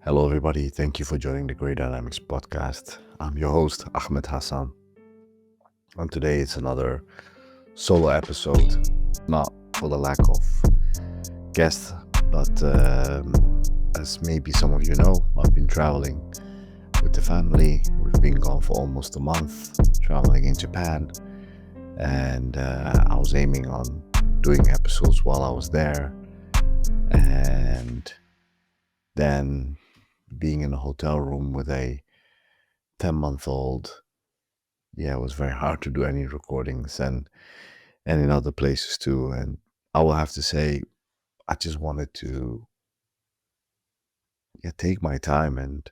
Hello, everybody. Thank you for joining the Great Dynamics podcast. I'm your host, Ahmed Hassan. And today it's another solo episode, not for the lack of guests, but as maybe some of you know, I've been traveling with the family. We've been gone for almost a month, traveling in Japan. And I was aiming on doing episodes while I was there. And then being in a hotel room with a 10-month-old, it was very hard to do any recordings and in other places too. And I will have to say, I just wanted to take my time and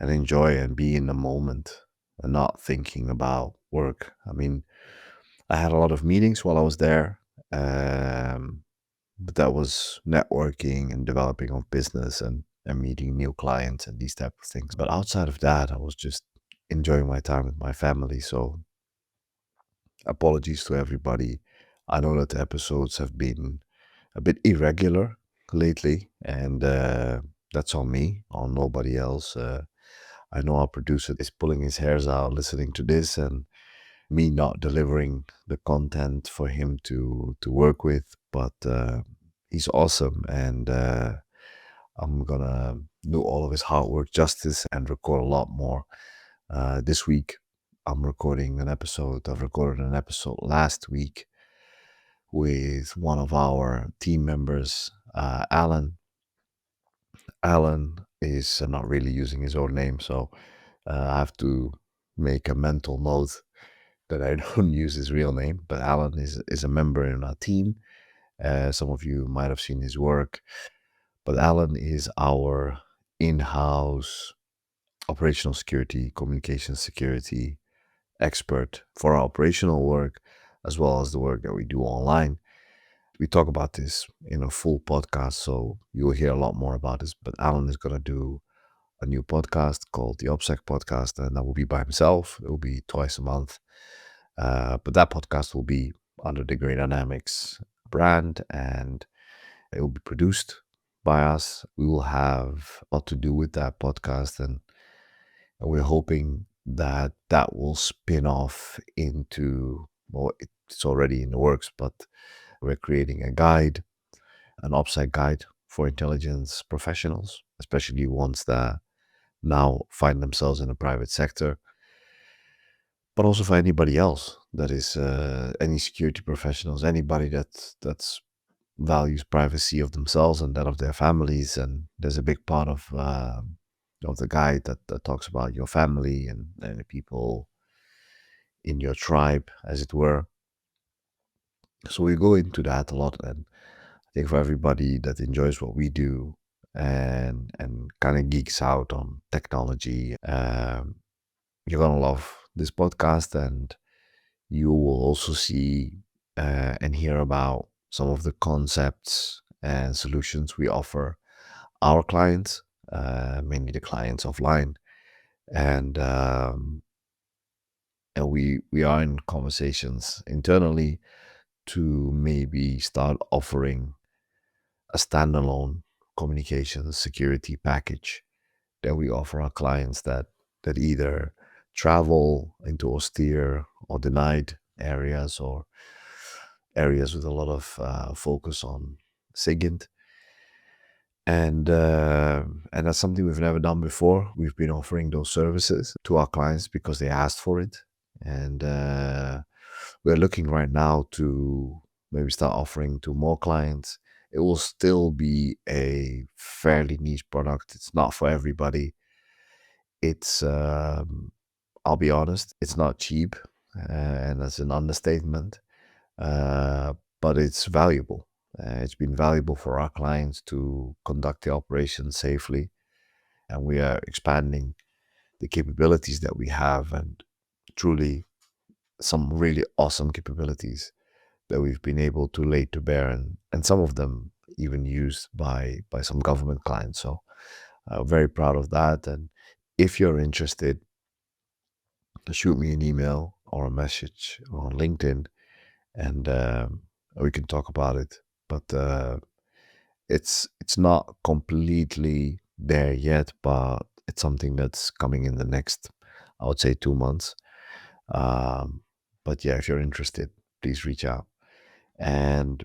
enjoy and be in the moment and not thinking about work. I mean, I had a lot of meetings while I was there, but that was networking and developing of business and meeting new clients and these type of things. But outside of that, I was just enjoying my time with my family. So apologies to everybody. I know that the episodes have been a bit irregular lately, and that's on me, on nobody else. I know our producer is pulling his hairs out listening to this, and me not delivering the content for him to work with, but he's awesome, and I'm gonna do all of his hard work justice and record a lot more. This week I'm recording an episode. I've recorded an episode last week with one of our team members, Alan. Alan is not really using his own name, so I have to make a mental note that I don't use his real name. But Alan is a member in our team. Some of you might have seen his work, but Alan is our in-house operational security, communication security expert for our operational work, as well as the work that we do online. We talk about this in a full podcast, so you'll hear a lot more about this. But Alan is going to do a new podcast called the OPSEC podcast, and that will be by himself. It will be twice a month. But that podcast will be under the Great Dynamics brand, and it will be produced by us. We will have a lot to do with that podcast, and we're hoping that that will spin off into, well, it's already in the works, but we're creating a guide, an OPSEC guide for intelligence professionals, especially ones that now find themselves in the private sector, but also for anybody else that is any security professionals, anybody that's values privacy of themselves and that of their families. And there's a big part of the guide that talks about your family and the people in your tribe, as it were. So we go into that a lot, and I think for everybody that enjoys what we do and kind of geeks out on technology, you're gonna love this podcast, and you will also see and hear about some of the concepts and solutions we offer our clients, mainly the clients offline, and we are in conversations internally to maybe start offering a standalone communications security package that we offer our clients that either travel into austere or denied areas, or areas with a lot of focus on SIGINT. And that's something we've never done before. We've been offering those services to our clients because they asked for it. And we're looking right now to maybe start offering to more clients. It will still be a fairly niche product. It's not for everybody. It's, I'll be honest, it's not cheap, and that's an understatement, but it's valuable. It's been valuable for our clients to conduct the operation safely, and we are expanding the capabilities that we have, and truly some really awesome capabilities that we've been able to lay to bear, and some of them even used by some government clients. So very proud of that. And if you're interested, shoot me an email or a message on LinkedIn, and we can talk about it. But it's not completely there yet, but it's something that's coming in the next, I would say, 2 months. Um, but yeah, if you're interested, please reach out. And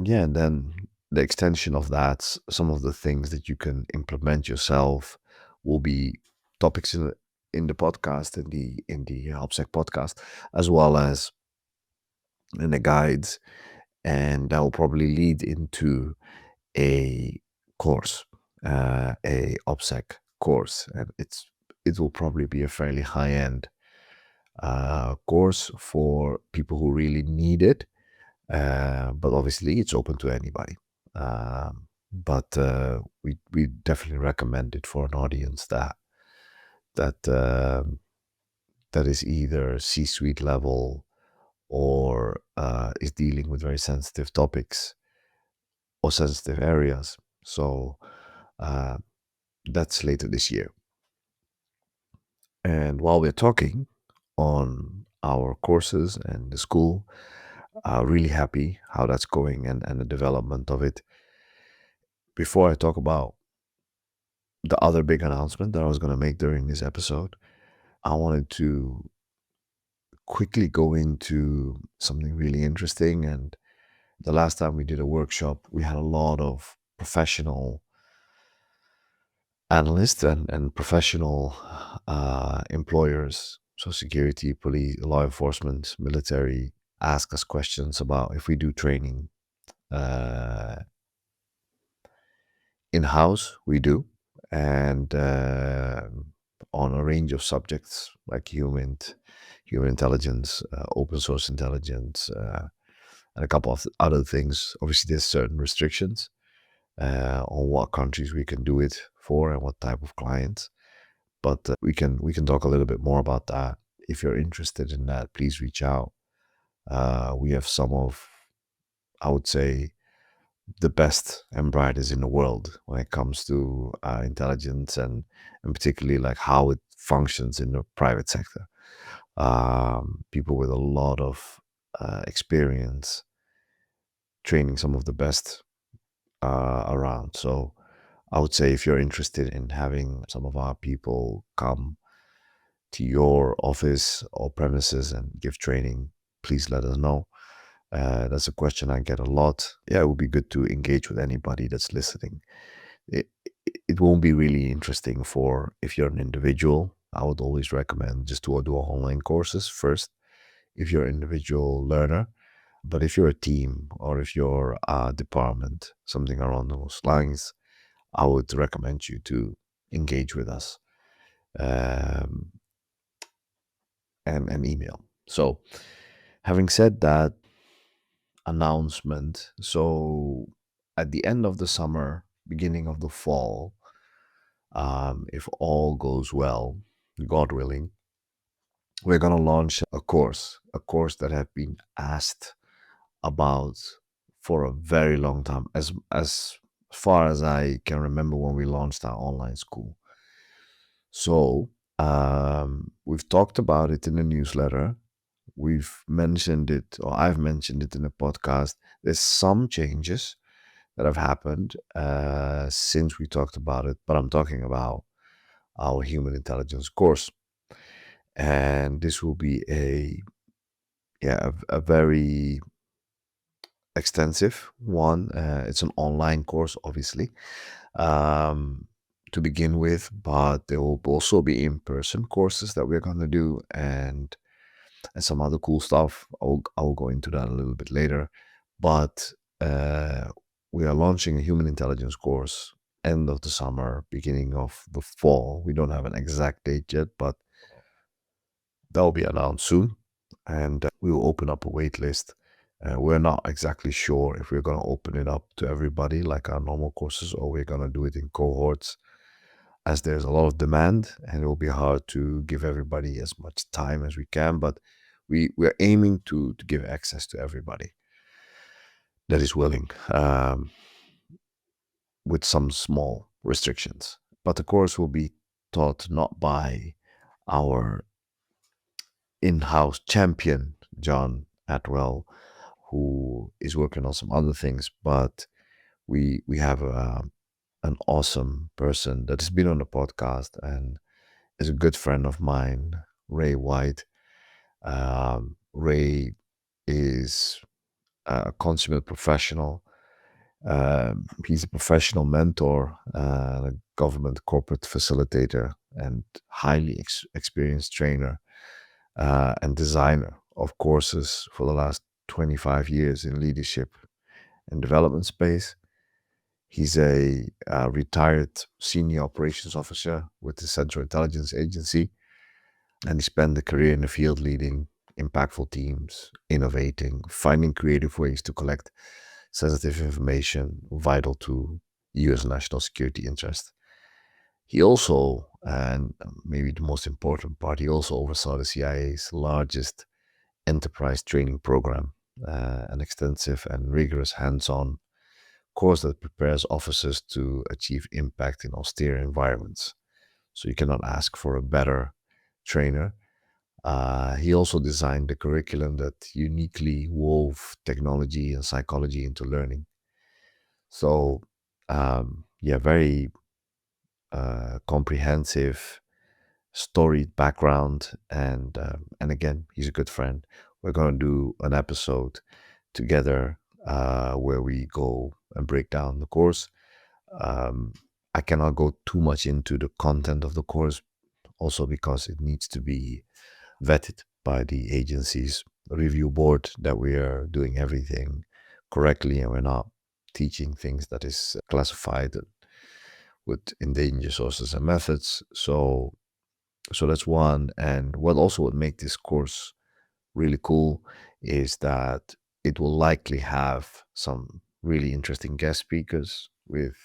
yeah, and then the extension of that, some of the things that you can implement yourself will be topics in the podcast, in the OPSEC podcast, as well as in the guides, and that will probably lead into a course, a OPSEC course, and it will probably be a fairly high end course for people who really need it. But obviously, it's open to anybody. But we definitely recommend it for an audience that that is either C-suite level or is dealing with very sensitive topics or sensitive areas. So uh, that's later this year. And while we're talking on our courses and the school, really happy how that's going and the development of it. Before I talk about the other big announcement that I was going to make during this episode, I wanted to quickly go into something really interesting. And the last time we did a workshop, we had a lot of professional analysts and professional employers, so security, police, law enforcement, military, ask us questions about if we do training uh, in house. We do, and on a range of subjects like human intelligence, open source intelligence, and a couple of other things. Obviously, there's certain restrictions on what countries we can do it for and what type of clients. But we can talk a little bit more about that. If you're interested in that, please reach out. We have some of, I would say, the best and brightest in the world when it comes to intelligence and particularly like how it functions in the private sector. People with a lot of experience training some of the best around. So I would say if you're interested in having some of our people come to your office or premises and give training, please let us know. That's a question I get a lot. Yeah, it would be good to engage with anybody that's listening. It, it won't be really interesting for if you're an individual. I would always recommend just to do online courses first if you're an individual learner. But if you're a team or if you're a department, something around those lines, I would recommend you to engage with us um, and email. So, having said that announcement, so at the end of the summer, beginning of the fall, if all goes well, God willing, we're gonna launch a course that have been asked about for a very long time, as far as I can remember when we launched our online school. So we've talked about it in the newsletter. We've mentioned it, or I've mentioned it in the podcast. There's some changes that have happened since we talked about it, but I'm talking about our human intelligence course, and this will be a very extensive one. It's an online course, obviously, um, to begin with, but there will also be in-person courses that we're going to do and some other cool stuff. I'll go into that a little bit later. But we are launching a human intelligence course end of the summer, beginning of the fall. We don't have an exact date yet, but that will be announced soon. And we will open up a wait list. We're not exactly sure if we're going to open it up to everybody like our normal courses or we're going to do it in cohorts, as there's a lot of demand and it will be hard to give everybody as much time as we can. But we're aiming to give access to everybody that is willing, with some small restrictions. But the course will be taught not by our in-house champion, John Atwell, who is working on some other things, but we have an awesome person that has been on the podcast and is a good friend of mine, Ray White. Ray is a consummate professional. He's a professional mentor, a government corporate facilitator, and highly experienced trainer and designer of courses for the last 25 years in leadership and development space. He's a retired senior operations officer with the Central Intelligence Agency, and he spent a career in the field leading impactful teams, innovating, finding creative ways to collect sensitive information vital to US national security interests. He also, and maybe the most important part, he also oversaw the CIA's largest enterprise training program, an extensive and rigorous hands-on course that prepares officers to achieve impact in austere environments. So you cannot ask for a better trainer. He also designed the curriculum that uniquely wove technology and psychology into learning. So, yeah, very comprehensive, storied background, and again, he's a good friend. We're going to do an episode together where we go and break down the course. Um, I cannot go too much into the content of the course, also because it needs to be vetted by the agency's review board that we are doing everything correctly and we're not teaching things that is classified with endangered sources and methods. So that's one. And what also would make this course really cool is that it will likely have some really interesting guest speakers with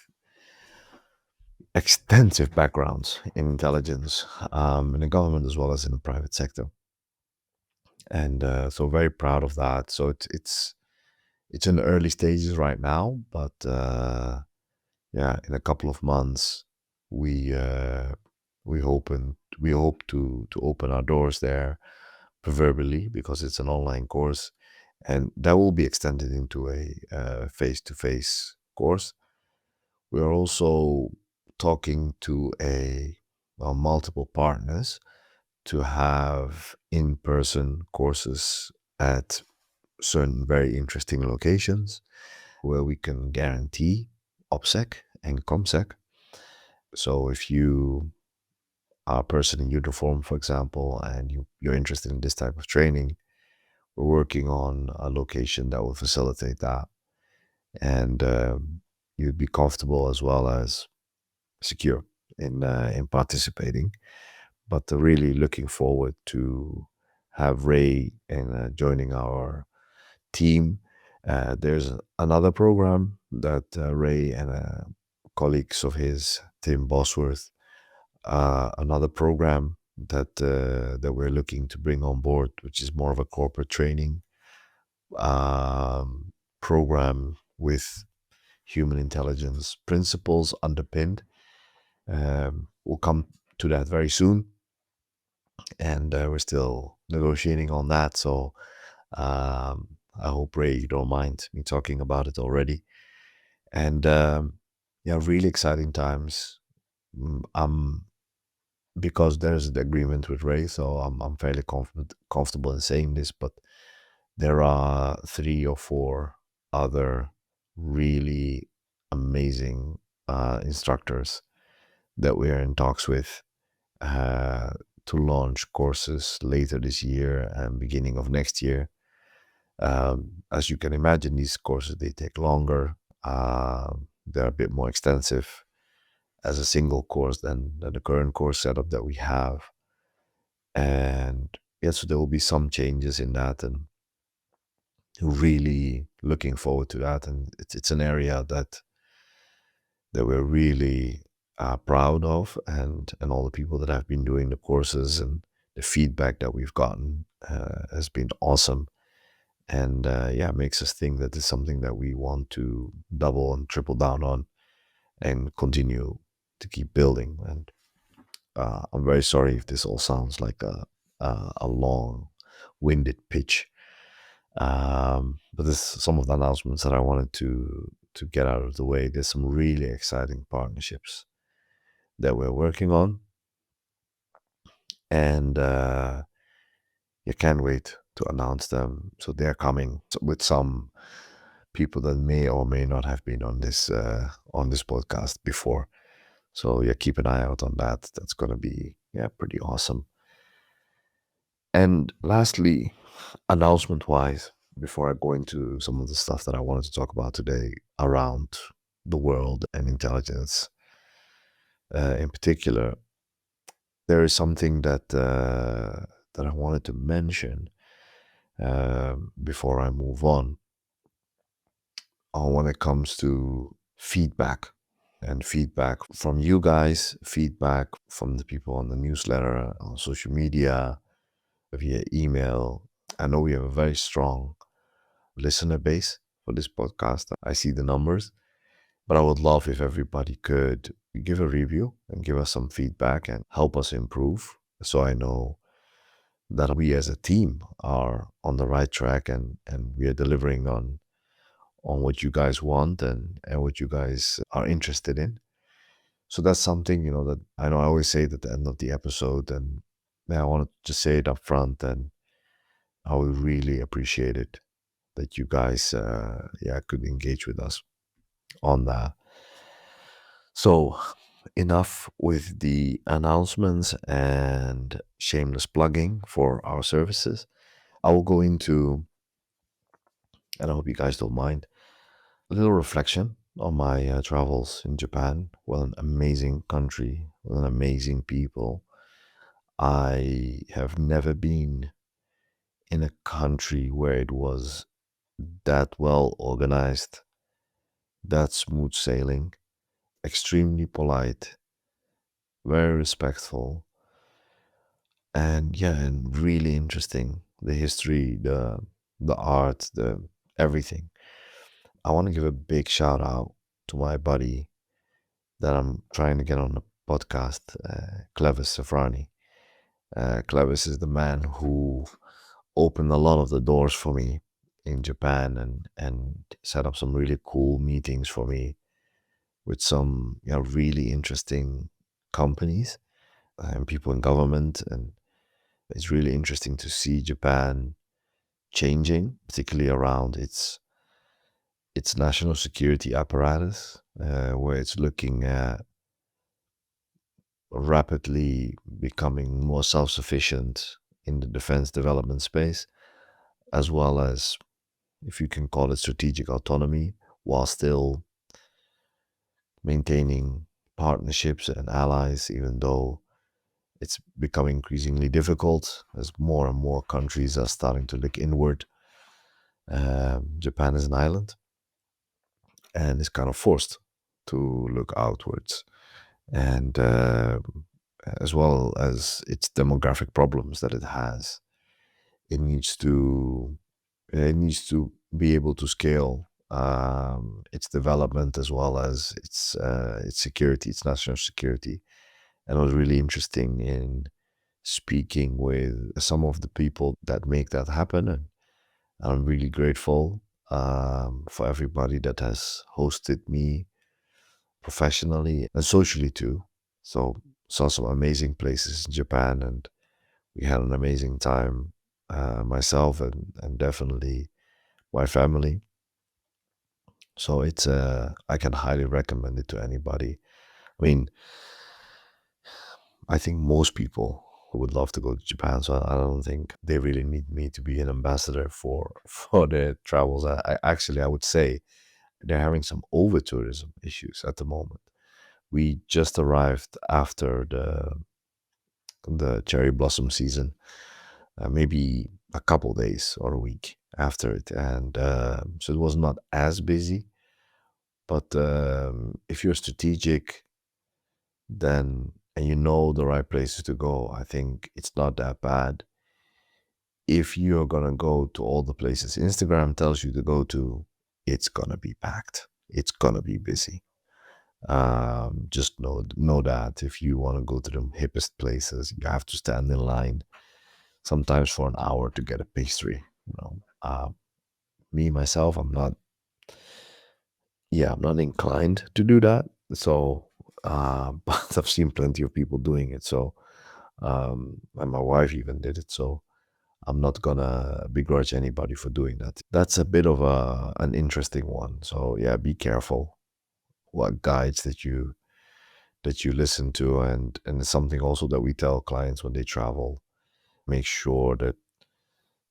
extensive backgrounds in intelligence, in the government as well as in the private sector. And so very proud of that. So it's in the early stages right now, but yeah, in a couple of months we we hope to open our doors there, proverbially, because it's an online course, and that will be extended into a face-to-face course. We are also talking to multiple partners to have in-person courses at certain very interesting locations where we can guarantee OPSEC and COMSEC. So if you are a person in uniform, for example, and you're interested in this type of training, we're working on a location that will facilitate that. And you'd be comfortable as well as secure in participating. But really looking forward to have Ray and joining our team. There's another program that Ray and colleagues of his, Tim Bosworth, another program that we're looking to bring on board, which is more of a corporate training program with human intelligence principles underpinned. We'll come to that very soon, and we're still negotiating on that. So I hope, Ray, you don't mind me talking about it already. And yeah, really exciting times. Because there's the agreement with Ray, so I'm fairly comfortable in saying this, but there are 3 or 4 other really amazing instructors that we are in talks with to launch courses later this year and beginning of next year. As you can imagine, these courses, they take longer. They're a bit more extensive as a single course than the current course setup that we have. And yeah, so there will be some changes in that, and really looking forward to that. And it's an area that we're really proud of, and all the people that have been doing the courses and the feedback that we've gotten has been awesome. And yeah, makes us think that it's something that we want to double and triple down on and continue to keep building. And I'm very sorry if this all sounds like a long-winded pitch, but this is some of the announcements that I wanted to get out of the way, there's some really exciting partnerships that we're working on. And you can't wait to announce them. So they're coming with some people that may or may not have been on this podcast before. So yeah, keep an eye out on that. That's gonna be pretty awesome. And lastly, announcement wise, before I go into some of the stuff that I wanted to talk about today around the world and intelligence in particular, there is something that I wanted to mention before I move on when it comes to feedback. And feedback from you guys, feedback from the people on the newsletter, on social media, via email. I know we have a very strong listener base for this podcast. I see the numbers, but I would love if everybody could give a review and give us some feedback and help us improve, so I know that we as a team are on the right track and we are delivering on what you guys want and what you guys are interested in. So that's something, that I know I always say it at the end of the episode, and I want to just say it up front, and I would really appreciate it that you guys could engage with us on that. So enough with the announcements and shameless plugging for our services. I will go into, and I hope you guys don't mind, a little reflection on my travels in Japan. Well, an amazing country with an amazing people. I have never been in a country where it was that well organized, that smooth sailing, extremely polite, very respectful, and really interesting. The history, the art, the everything. I want to give a big shout out to my buddy that I'm trying to get on the podcast, Clevis Safrani. Clevis is the man who opened a lot of the doors for me in Japan and set up some really cool meetings for me with some really interesting companies and people in government. And it's really interesting to see Japan changing, particularly around its national security apparatus, where it's looking at rapidly becoming more self-sufficient in the defense development space, as well as, if you can call it, strategic autonomy, while still maintaining partnerships and allies, even though it's becoming increasingly difficult as more and more countries are starting to look inward. Japan is an island and is kind of forced to look outwards. And as well as its demographic problems that it has, it needs to be able to scale its development as well as its security, its national security. And it was really interesting in speaking with some of the people that make that happen, and I'm really grateful for everybody that has hosted me professionally and socially too. So saw some amazing places in Japan, and we had an amazing time, myself and definitely my family. So it's I can highly recommend it to anybody. I mean, I think most people would love to go to Japan, so I don't think they really need me to be an ambassador for for their travels. I would say they're having some over tourism issues at the moment. We just arrived after the cherry blossom season, maybe a couple days or a week after it, and so it was not as busy. But if you're strategic, then and you know the right places to go, I think it's not that bad. If you're gonna go to all the places Instagram tells you to go to, it's gonna be packed. It's gonna be busy. Just know that if you want to go to the hippest places, you have to stand in line sometimes for an hour to get a pastry. Me myself, I'm not Yeah, I'm not inclined to do that. So, but I've seen plenty of people doing it. So, and my wife even did it. So, I'm not gonna begrudge anybody for doing that. That's a bit of an interesting one. So, yeah, be careful what guides that you listen to, and it's something also that we tell clients when they travel. Make sure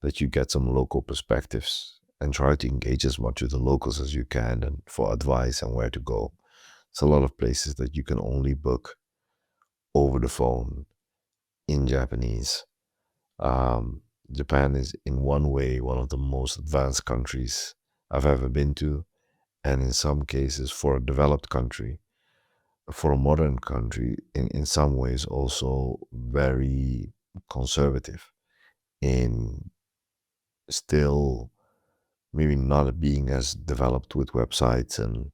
that you get some local perspectives and try to engage as much with the locals as you can and for advice and where to go. It's a lot of places that you can only book over the phone in Japanese. Japan is in one way one of the most advanced countries I've ever been to, and in some cases for a developed country, for a modern country, in some ways also very conservative in still maybe not being as developed with websites and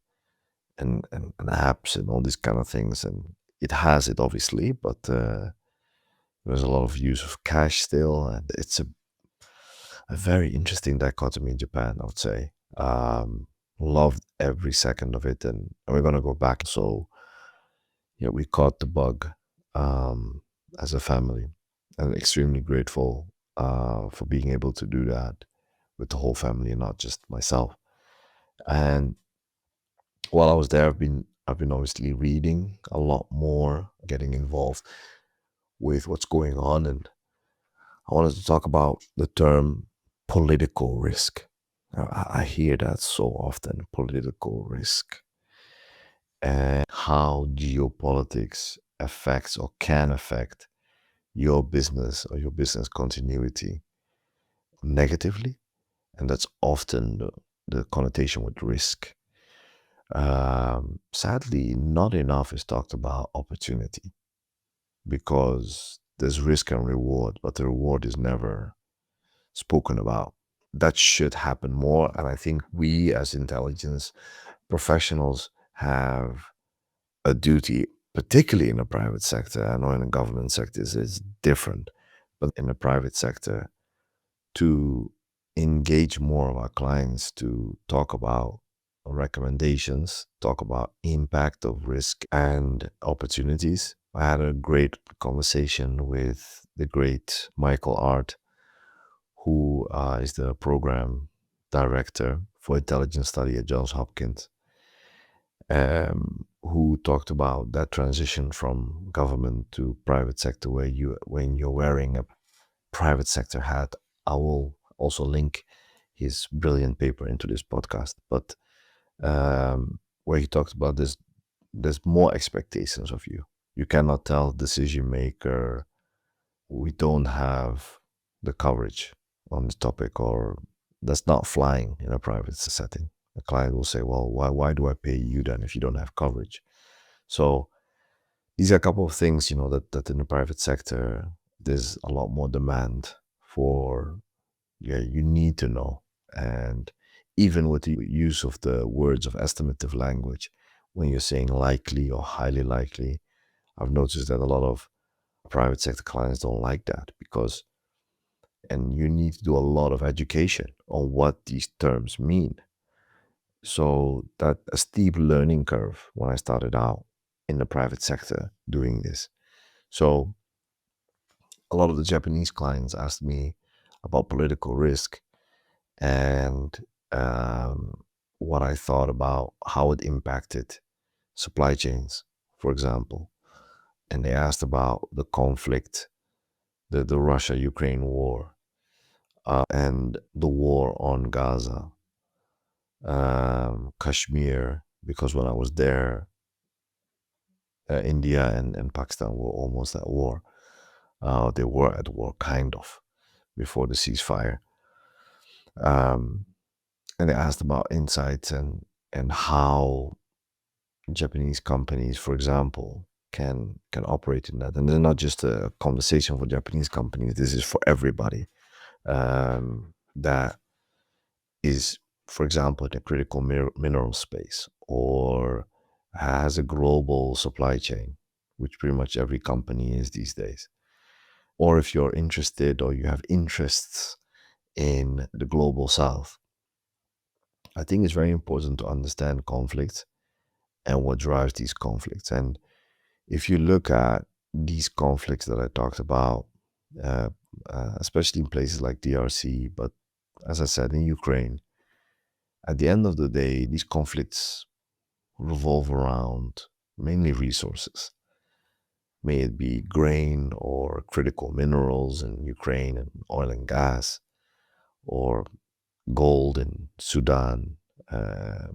apps and all these kind of things. And it has it obviously, but there's a lot of use of cash still, and it's a very interesting dichotomy in Japan, I would say. Loved every second of it, and we're gonna go back. So yeah, we caught the bug um, as a family, and extremely grateful for being able to do that with the whole family and not just myself. And while I was there, I've been obviously reading a lot more, getting involved with what's going on, and I wanted to talk about the term political risk. I hear that so often, political risk, and how geopolitics affects or can affect your business or your business continuity negatively. And that's often the connotation with risk. Sadly, not enough is talked about opportunity because there's risk and reward, but the reward is never spoken about. That should happen more. And I think we as intelligence professionals have a duty, particularly in the private sector. I know in the government sector it's different, but in the private sector, to engage more of our clients to talk about recommendations, talk about impact of risk and opportunities. I had a great conversation with the great Michael Art, who is the program director for intelligence study at Johns Hopkins, who talked about that transition from government to private sector, where when you're wearing a private sector hat. I will also link his brilliant paper into this podcast, but where he talked about this, there's more expectations of you. You cannot tell decision maker, we don't have the coverage on this topic, or that's not flying in a private setting. A client will say, well, why do I pay you then if you don't have coverage? So these are a couple of things, that in the private sector, there's a lot more demand for, yeah, you need to know. And even with the use of the words of estimative language, when you're saying likely or highly likely, I've noticed that a lot of private sector clients don't like that because, and you need to do a lot of education on what these terms mean. So that a steep learning curve when I started out in the private sector doing this. So a lot of the Japanese clients asked me about political risk and what I thought about how it impacted supply chains, for example. And they asked about the conflict, the Russia-Ukraine war, and the war on Gaza, Kashmir, because when I was there, India and Pakistan were almost at war. They were at war, kind of, before the ceasefire. Um, and they asked about insights and how Japanese companies, for example, can operate in that. And this is not just a conversation for Japanese companies. This is for everybody that is, for example, in the critical mineral space or has a global supply chain, which pretty much every company is these days. Or if you're interested or you have interests in the global south, I think it's very important to understand conflicts and what drives these conflicts. And if you look at these conflicts that I talked about, uh, especially in places like DRC, but as I said, in Ukraine, at the end of the day, these conflicts revolve around mainly resources, may it be grain or critical minerals in Ukraine and oil and gas, or gold in Sudan, uh,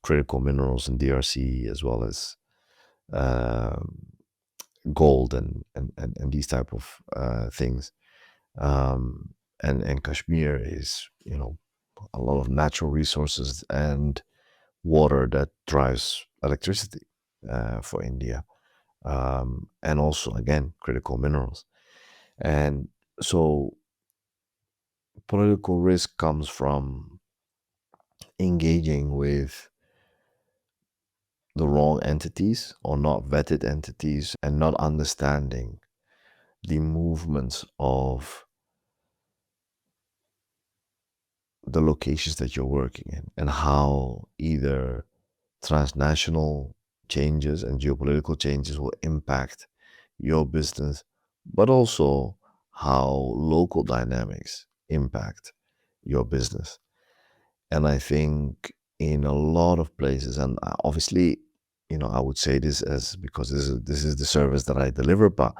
critical minerals in DRC, as well as um gold and these type of things. Um, and Kashmir is, a lot of natural resources and water that drives electricity for India, and also again critical minerals. And so political risk comes from engaging with the wrong entities or not vetted entities and not understanding the movements of the locations that you're working in and how either transnational changes and geopolitical changes will impact your business, but also how local dynamics impact your business. And I think in a lot of places, and obviously, I would say this as because this is the service that I deliver, but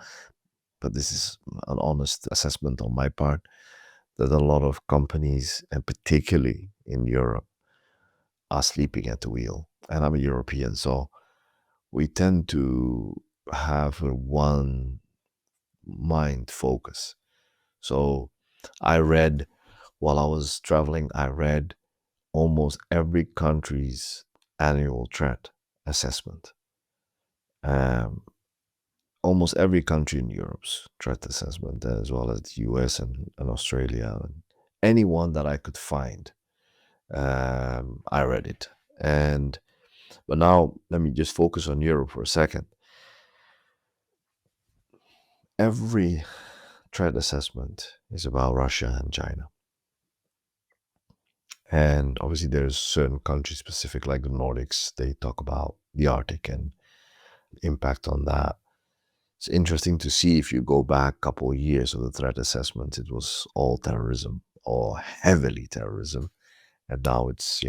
this is an honest assessment on my part that a lot of companies, and particularly in Europe, are sleeping at the wheel. And I'm a European, so we tend to have a one mind focus. So I read while I was traveling, I read almost every country's annual threat assessment. Um, Almost every country in Europe's threat assessment, as well as the US and Australia, and anyone that I could find. I read it. But now let me just focus on Europe for a second. Every threat assessment is about Russia and China. And obviously there's certain country specific like the Nordics, they talk about the Arctic and impact on that. It's interesting to see if you go back a couple of years of the threat assessment, it was all terrorism or heavily terrorism. And now it's,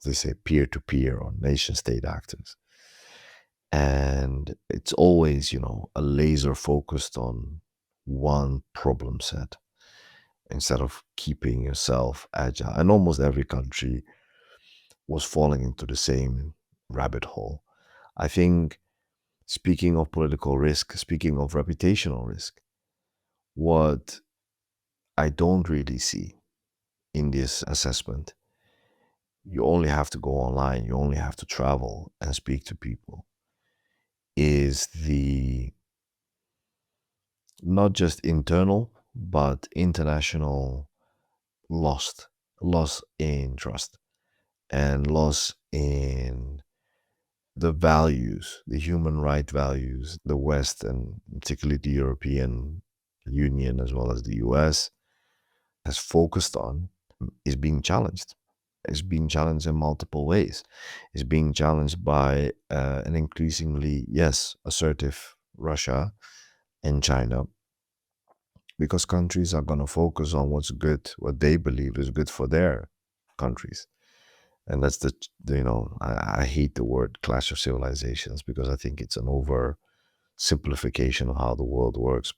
they say peer to peer or nation state actors. And it's always, a laser focused on one problem set instead of keeping yourself agile. And almost every country was falling into the same rabbit hole. I think, speaking of political risk, speaking of reputational risk, what I don't really see in this assessment, you only have to go online, you only have to travel and speak to people, is the not just internal, but international loss in trust and loss in the values, the human right values, the West and particularly the European Union as well as the US has focused on is being challenged. Is being challenged in multiple ways. Is being challenged by an increasingly, yes, assertive Russia and China, because countries are going to focus on what's good, what they believe is good for their countries. And that's I hate the word clash of civilizations because I think it's an over simplification of how the world works.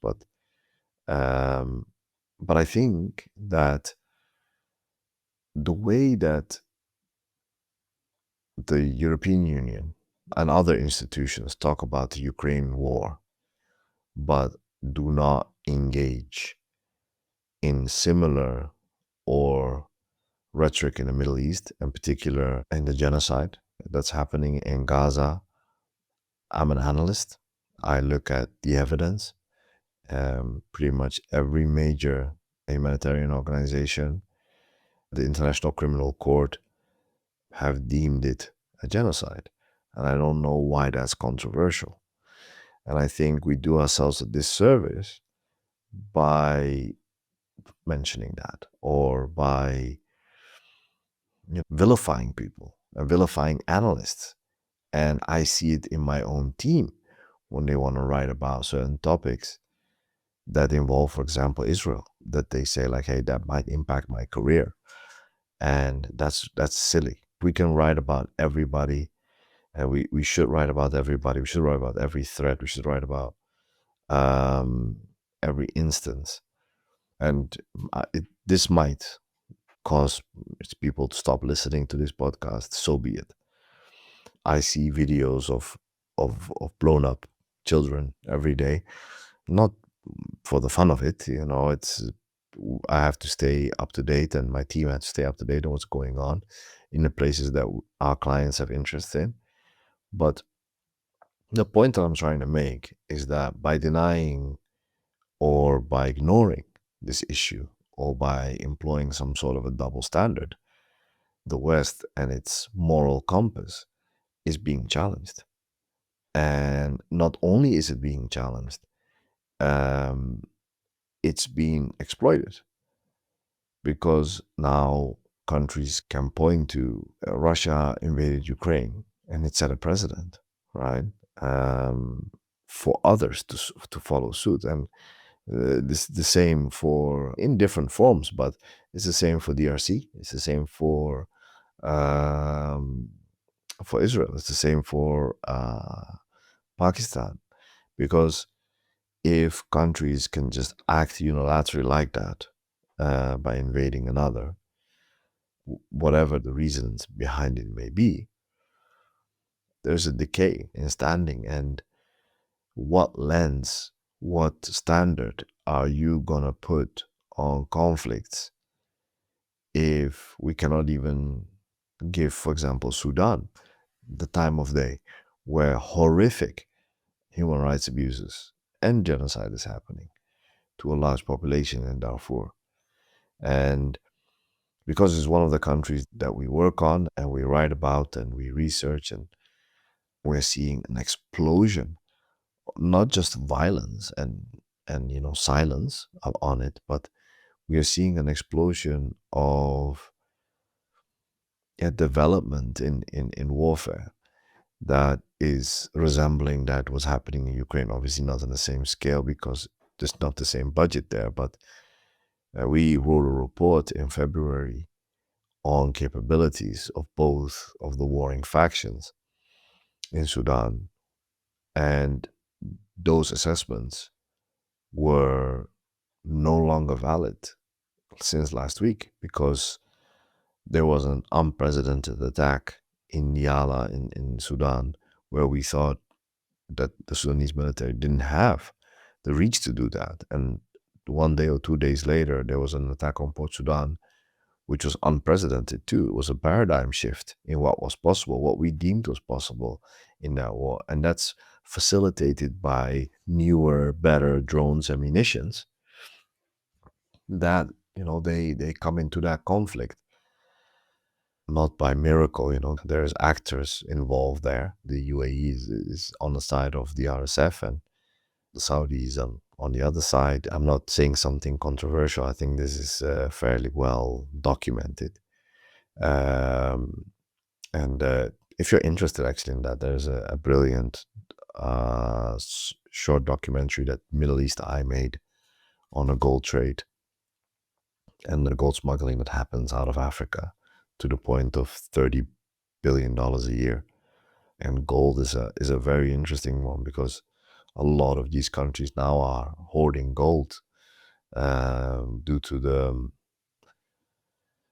Um, but I think that the way that the European Union and other institutions talk about the Ukraine war, but do not engage in similar or rhetoric in the Middle East, in particular in the genocide that's happening in Gaza. I'm an analyst. I look at the evidence. Pretty much every major humanitarian organization, the International Criminal Court, have deemed it a genocide. And I don't know why that's controversial. And I think we do ourselves a disservice by mentioning that or by vilifying people and vilifying analysts. And I see it in my own team when they want to write about certain topics that involve, for example, Israel, that they say like, hey, that might impact my career. And that's silly. We can write about everybody, and we should write about everybody. We should write about every threat. We should write about um, every instance. And this might cause people to stop listening to this podcast. So be it. I see videos of blown up children every day, not for the fun of it. It's I have to stay up to date, and my team has to stay up to date on what's going on in the places that our clients have interest in. But the point that I'm trying to make is that by denying or by ignoring this issue or by employing some sort of a double standard, the West and its moral compass is being challenged. And not only is it being challenged, um, it's being exploited, because now countries can point to Russia invaded Ukraine and it set a precedent, right? Um, for others to follow suit. And this the same for in different forms, but it's the same for DRC. It's the same um, for Israel. It's the same for Pakistan, because if countries can just act unilaterally like that by invading another, whatever the reasons behind it may be, there's a decay in standing. And what lens, what standard are you gonna put on conflicts if we cannot even give, for example, Sudan the time of day where horrific human rights abuses and genocide is happening to a large population in Darfur? And because it's one of the countries that we work on and we write about and we research, and we're seeing an explosion, not just violence and silence on it, but we are seeing an explosion of development in warfare that is resembling that was happening in Ukraine. Obviously not on the same scale because there's not the same budget there, but we wrote a report in February on capabilities of both of the warring factions in Sudan. And those assessments were no longer valid since last week, because there was an unprecedented attack in Yala in Sudan, where we thought that the Sudanese military didn't have the reach to do that. And 1 day or 2 days later, there was an attack on Port Sudan, which was unprecedented too. It was a paradigm shift in what was possible, what we deemed was possible in that war. And that's facilitated by newer, better drones and munitions that, they come into that conflict not by miracle. There's actors involved there. The UAE is on the side of the RSF, and the Saudis on the other side. I'm not saying something controversial. I think this is fairly well documented. Um, and if you're interested actually in that, there's a brilliant short documentary that Middle East Eye made on a gold trade and the gold smuggling that happens out of Africa to the point of $30 billion a year. And gold is a very interesting one, because a lot of these countries now are hoarding gold due to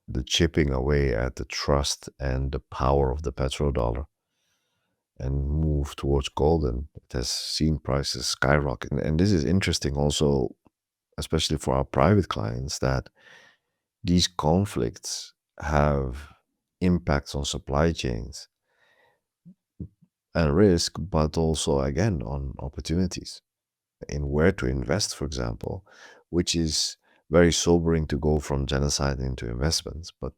the chipping away at the trust and the power of the petrodollar, and move towards gold. And it has seen prices skyrocket. And this is interesting also, especially for our private clients, that these conflicts have impacts on supply chains and risk, but also again on opportunities in where to invest, for example, which is very sobering to go from genocide into investments. But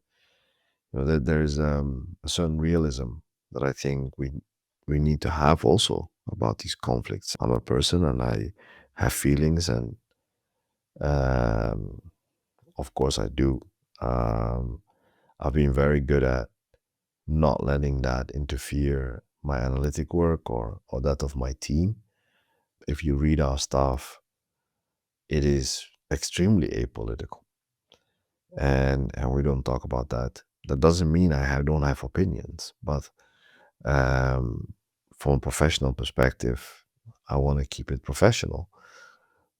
there's a certain realism that I think we need to have also about these conflicts. I'm a person and I have feelings, and um, of course I do. Um, I've been very good at not letting that interfere my analytic work or that of my team. If you read our stuff, it is extremely apolitical, and we don't talk about that. That doesn't mean don't have opinions, but um, from a professional perspective, I want to keep it professional.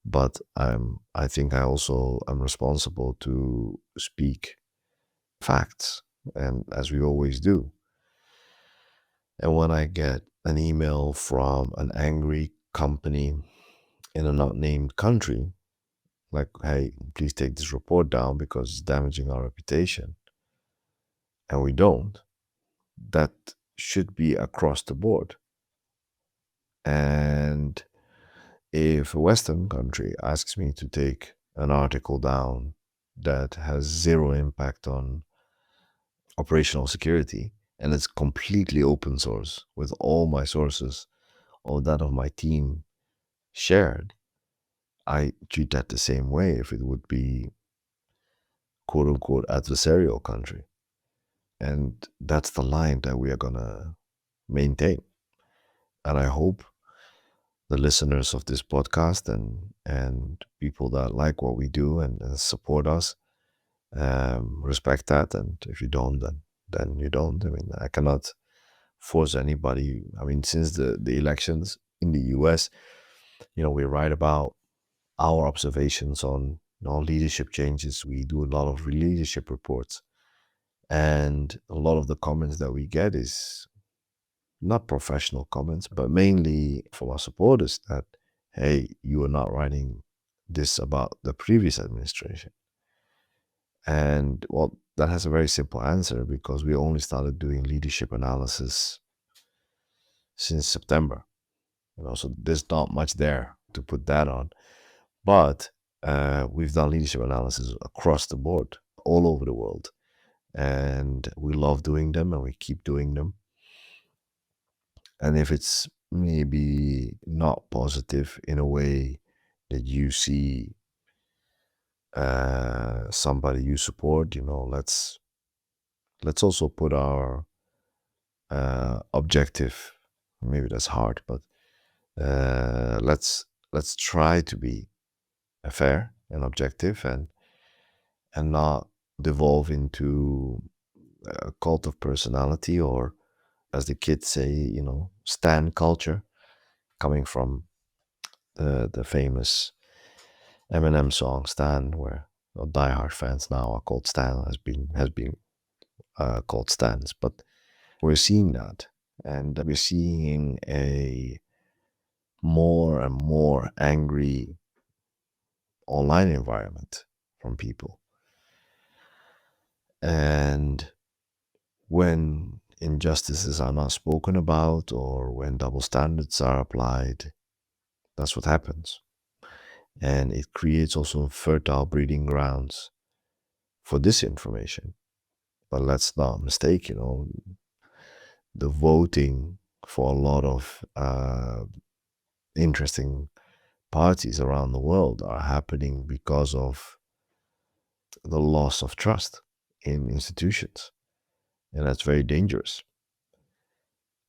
But I think I also am responsible to speak facts, and as we always do. And when I get an email from an angry company in a not named country, like, hey, please take this report down because it's damaging our reputation, and we don't, that should be across the board. And if a Western country asks me to take an article down that has zero impact on operational security, and it's completely open source with all my sources or that of my team shared, I treat that the same way if it would be quote unquote adversarial country. And that's the line that we are gonna maintain. And I hope the listeners of this podcast and people that like what we do and support us respect that. And if you don't, then you don't. I mean, I cannot force anybody. I mean, since the elections in the US, we write about our observations on leadership changes. We do a lot of leadership reports, and a lot of the comments that we get is not professional comments, but mainly from our supporters that, hey, you are not writing this about the previous administration. And well, that has a very simple answer because we only started doing leadership analysis since September. So there's not much there to put that on. But we've done leadership analysis across the board, all over the world. And we love doing them and we keep doing them. And if it's maybe not positive in a way that you see somebody you support, let's also put our objective. Maybe that's hard, but let's try to be fair and objective and not devolve into a cult of personality, or as the kids say, stan culture, coming from the famous Eminem song "Stan," where diehard fans now are called Stan, has been called Stans. But we're seeing that, and we're seeing a more and more angry online environment from people. And when injustices are not spoken about or when double standards are applied, that's what happens. And it creates also fertile breeding grounds for disinformation. But let's not mistake, the voting for a lot of interesting parties around the world are happening because of the loss of trust in institutions. And that's very dangerous.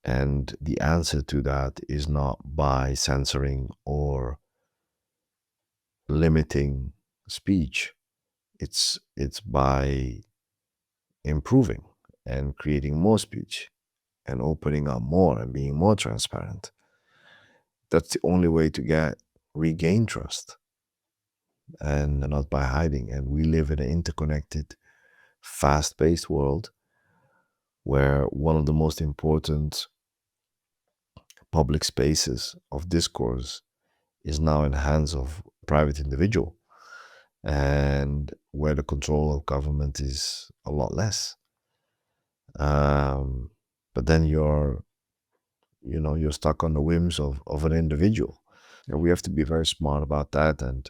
And the answer to that is not by censoring or limiting speech. It's by improving and creating more speech and opening up more and being more transparent. That's the only way to regain trust, and not by hiding. And we live in an interconnected, fast-paced world where one of the most important public spaces of discourse is now in the hands of a private individual, and where the control of government is a lot less. But then you're stuck on the whims of an individual. And we have to be very smart about that and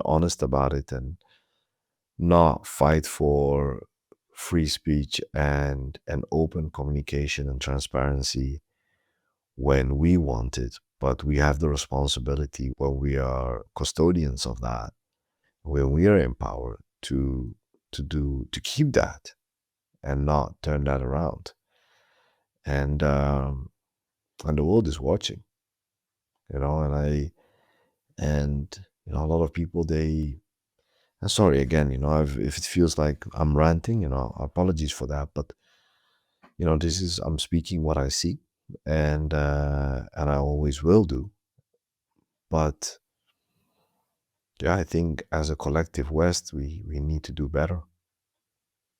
honest about it, and not fight for free speech and open communication and transparency when we want it, but we have the responsibility when we are custodians of that, when we are empowered to keep that. and not turn that around. And and the world is watching, and a lot of people, they, and sorry again, if it feels like I'm ranting, apologies for that, but this is, I'm speaking what I see, and I always will do. But yeah, I think as a collective West, we need to do better.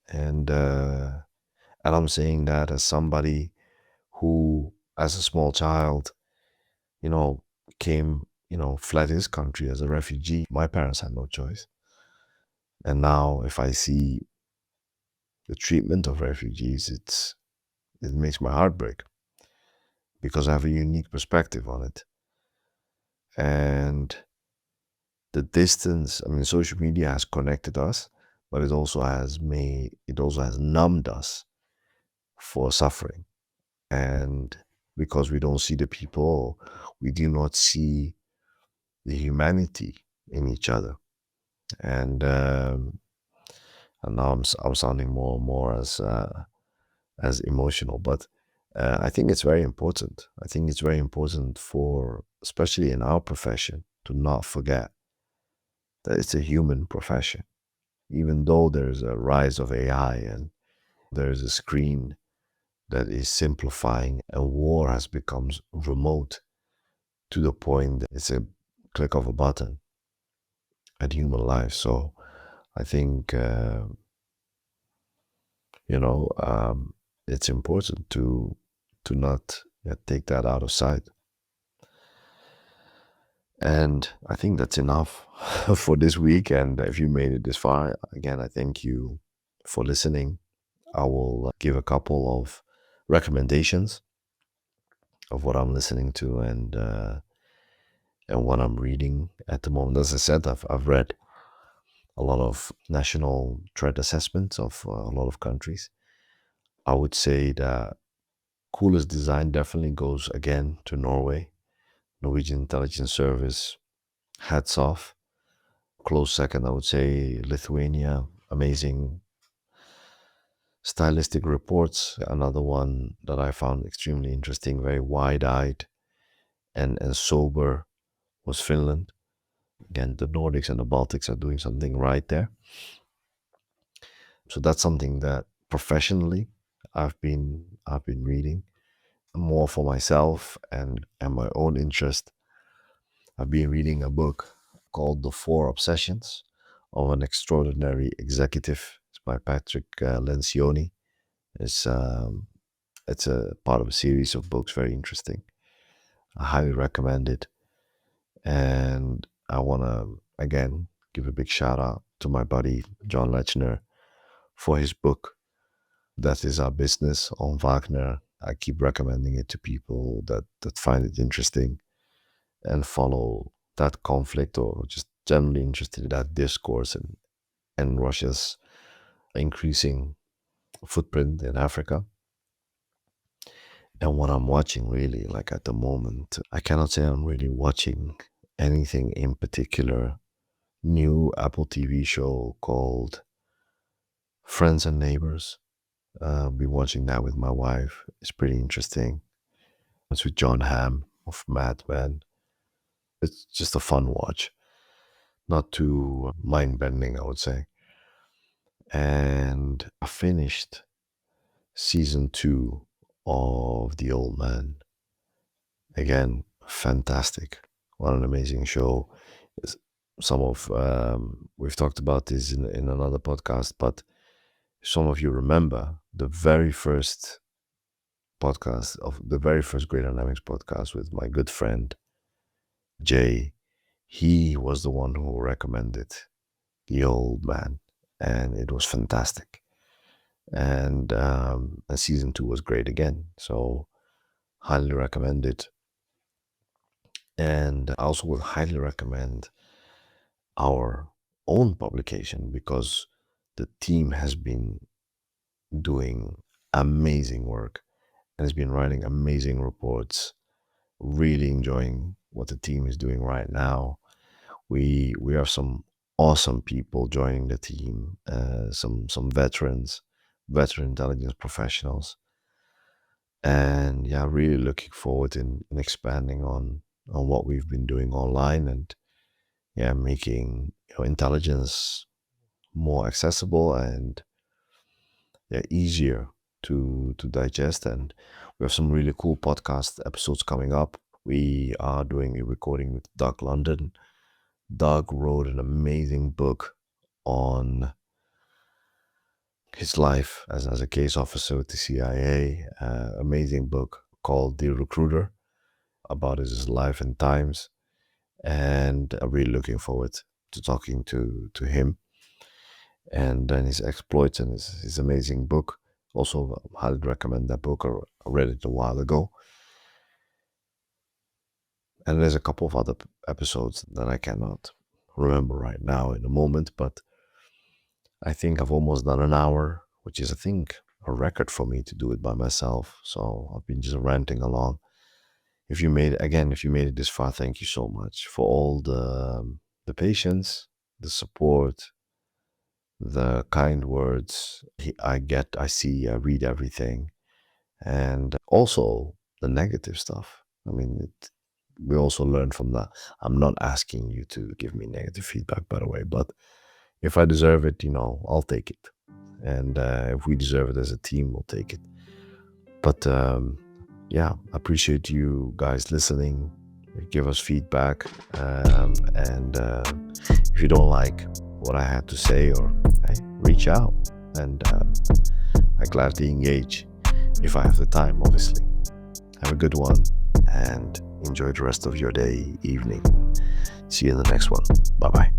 And and I'm saying that as somebody who, as a small child, you know, came, fled his country as a refugee. My parents had no choice. And now, if I see the treatment of refugees, it makes my heart break, because I have a unique perspective on it. And the distance, I mean, social media has connected us, but it also has numbed us for suffering. And because we don't see the people, we do not see the humanity in each other. And now I'm sounding more and more as emotional, but I think it's very important. I think it's very important for, especially in our profession, to not forget that it's a human profession. Even though there's a rise of AI and there's a screen that is simplifying, and war has become remote to the point that it's a click of a button at human life. So I think you know um, it's important to not take that out of sight. And I think that's enough for this week. And if you made it this far, again, I thank you for listening. I will give a couple of recommendations of what I'm listening to, and what I'm reading at the moment. As I said, I've read a lot of national threat assessments of a lot of countries. I would say that coolest design definitely goes again to Norway. Norwegian intelligence service, hats off. Close second, I would say Lithuania. Amazing stylistic reports. Another one that I found extremely interesting, very wide-eyed and sober, was Finland. Again, the Nordics and the Baltics are doing something right there. So that's something that professionally I've been reading more for myself and my own interest. I've been reading a book called The Four Obsessions of an Extraordinary Executive. It's by Patrick Lencioni. It's um, it's a part of a series of books, very interesting. I highly recommend it. And I want to again give a big shout out to my buddy John Lechner for his book. That is Our Business on Wagner. I keep recommending it to people that find it interesting and follow that conflict, or just generally interested in that discourse and Russia's increasing footprint in Africa. And what I'm watching really, like at the moment, I cannot say I'm really watching anything in particular. New Apple TV show called Friends and Neighbors. I'll be watching that with my wife. It's pretty interesting. It's with John Hamm of Mad Men. It's just a fun watch, not too mind bending, I would say. And I finished season 2 of The Old Man. Again, fantastic. What an amazing show. It's- Some of we've talked about this in another podcast, but some of you remember the very first podcast of the very first Great Dynamics podcast with my good friend Jay. He was the one who recommended The Old Man, and it was fantastic. And season 2 was great again. So highly recommend it. And I also would highly recommend our own publication, because the team has been doing amazing work and has been writing amazing reports. Really enjoying what the team is doing right now. We have some awesome people joining the team, some veterans, veteran intelligence professionals. And yeah, really looking forward in expanding on what we've been doing online, and yeah, making intelligence more accessible and yeah, easier to digest. And we have some really cool podcast episodes coming up. We are doing a recording with Doug London. Doug wrote an amazing book on his life as a case officer with the CIA. Amazing book called The Recruiter, about his life and times. And I'm really looking forward to talking to him and then his exploits and his amazing book. Also, highly recommend that book. I read it a while ago. And there's a couple of other episodes that I cannot remember right now in a moment, but I think I've almost done an hour, which is, I think, a record for me to do it by myself. So I've been just ranting along. If you made it this far, thank you so much for all the patience, the support, the kind words. I see, I read everything, and also the negative stuff. I mean, we also learn from that. I'm not asking you to give me negative feedback, by the way, but if I deserve it, I'll take it. And if we deserve it as a team, we'll take it. But yeah, I appreciate you guys listening. Give us feedback. And if you don't like what I had to say, or hey, reach out. And I gladly engage if I have the time, obviously. Have a good one and enjoy the rest of your day, evening. See you in the next one. Bye-bye.